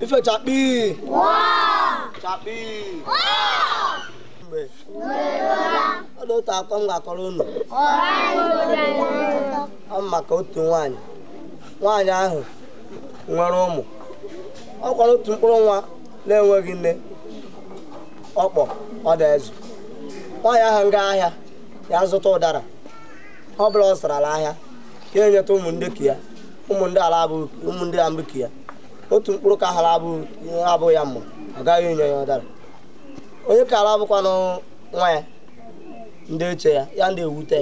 Ife chapi. Wow. Chapi. Wow. Odo ta kwa nga kọrọ maka otu nwaanyị ahụ nwere ụmụ ọ kwara otu mkpụrụ nwa na-enweghị nne ọkpọ ọdaezu nwaanyị ahụ nga ahịa ya zụta ụdara ọ bụla ọ sara ahịa ka enyeta ụmụ ndị ya ụmụ ndị ala abụ ụmụ ndị ambiki ya otu mkpụrụ ka ha abụ ya mma ọ gaghị enye ya ụdara onye ka ala abụkwa nwa ya ndị eche ya ndị ewute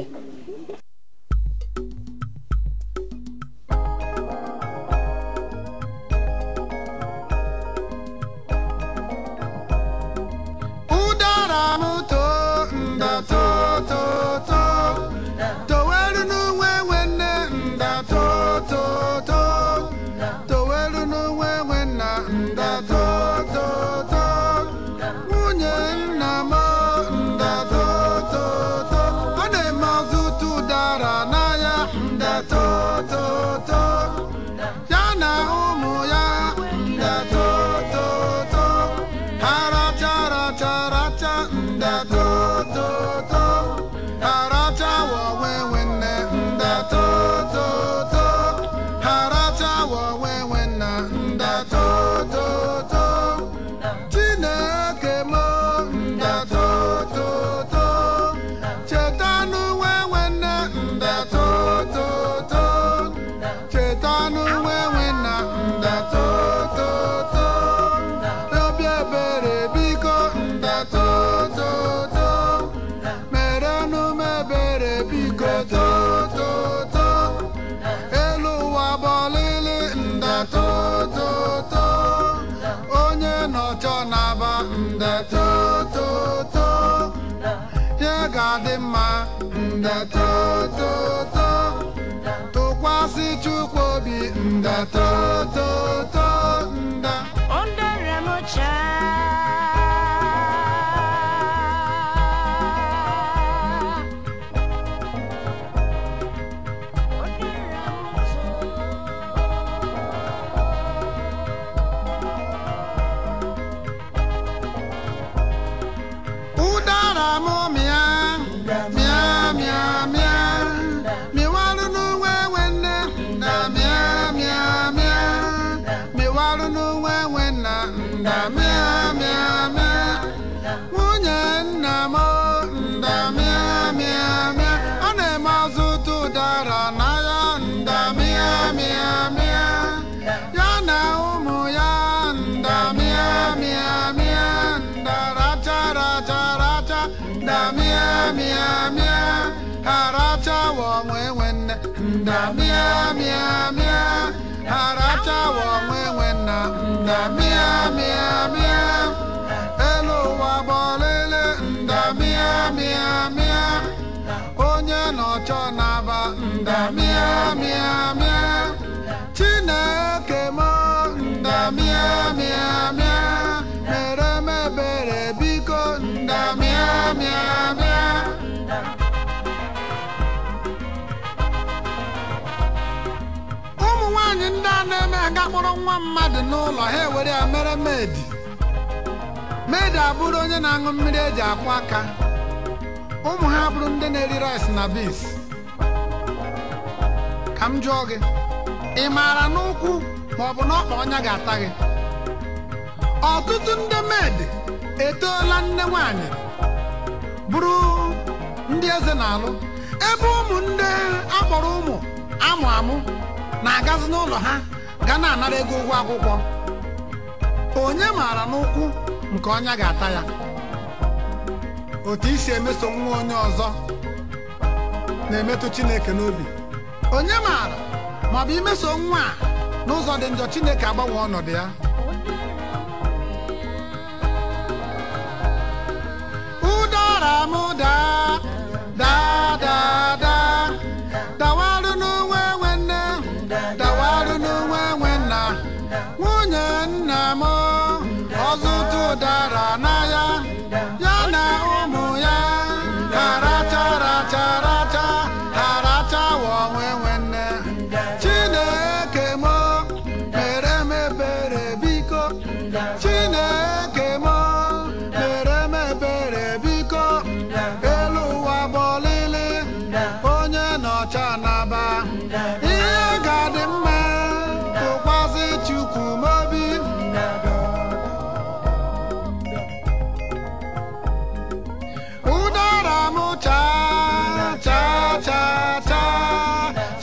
Mụrụ nwa mmadụ n'ụlọ ha ewere ya mere medi abụrụ onye na-aṅụ mmiri eji akwụ aka ụmụ ha bụrụ ndị na-eri rice na beans. Ka m jụọ gị, ị maara n'ụkwụ ma ọ bụ n'ọkpa ọnya ga-ata gị? Ọtụtụ ndị medi etoola nne nwaanyị bụrụ ndị eze na-alụ ebe ụmụ ndị akpọrọ ụmụ amụ na-agazi n'ụlọ ha ga na-anara ego ụgwọ akwụkwọ. Onye maara n'ụkwụ nke ọnya ga-ata ya? Otu isi emeso nwa onye ọzọ na-emetụ Chineke n'obi. Onye maara ma ọ bụ imeso nwa a n'ụzọ dị njọ, Chineke agbanwe ọnọdụ ya. Ụdara m dawarụ n'onwe nwanne, dawarụ n'onwe nwanna. Nwunye nna m ọzụtụ ụdara n'ahịa, ya na ụmụ ya harachawa onwe nwanne. Chineke m mere m ebere bi Chineke m mere m ebere biko elu ụwa bọlili onye nọcha n'aba ihe ga-adị mma tụkwasị Chukwu m obi ụdara m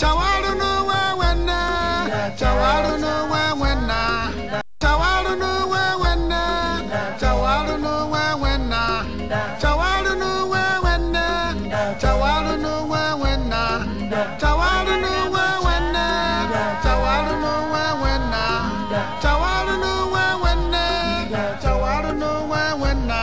chawarụ n'uwe nwanne chawarụ n'uwe nwanna chawarụ n'uwe nwanne chawarụ n'uwe nwanna chawarụ n'uwe nwanne chawarụ n'uwe nwanna chawarụ n'uwe nwanne chawarụ n'uwe nwanna chawarụ n'uwe nwanne chawarụ n'uwe nwanna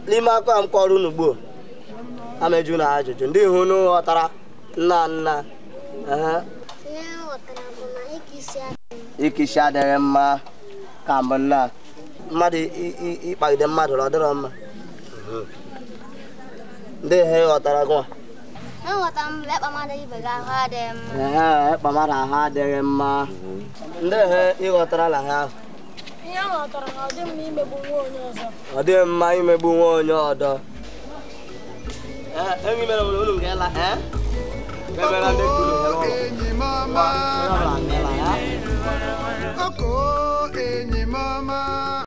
n'ime akwa m kọrọ unu ugbu a meju na ajụjụ ndị ihu unu ghọtara nna ikisi adịghị mma ka mbụ nna mmadụ ịkpagide mmadụ ọ dịrọ mma ndị ihe ghọtara gwa ịkpa mmadụ ahụ adịghị mma ndị ihe ịghọtara na ha ahụ ọ dị mma imegbu nwa onye ọdọ enyi mere unu ga-ela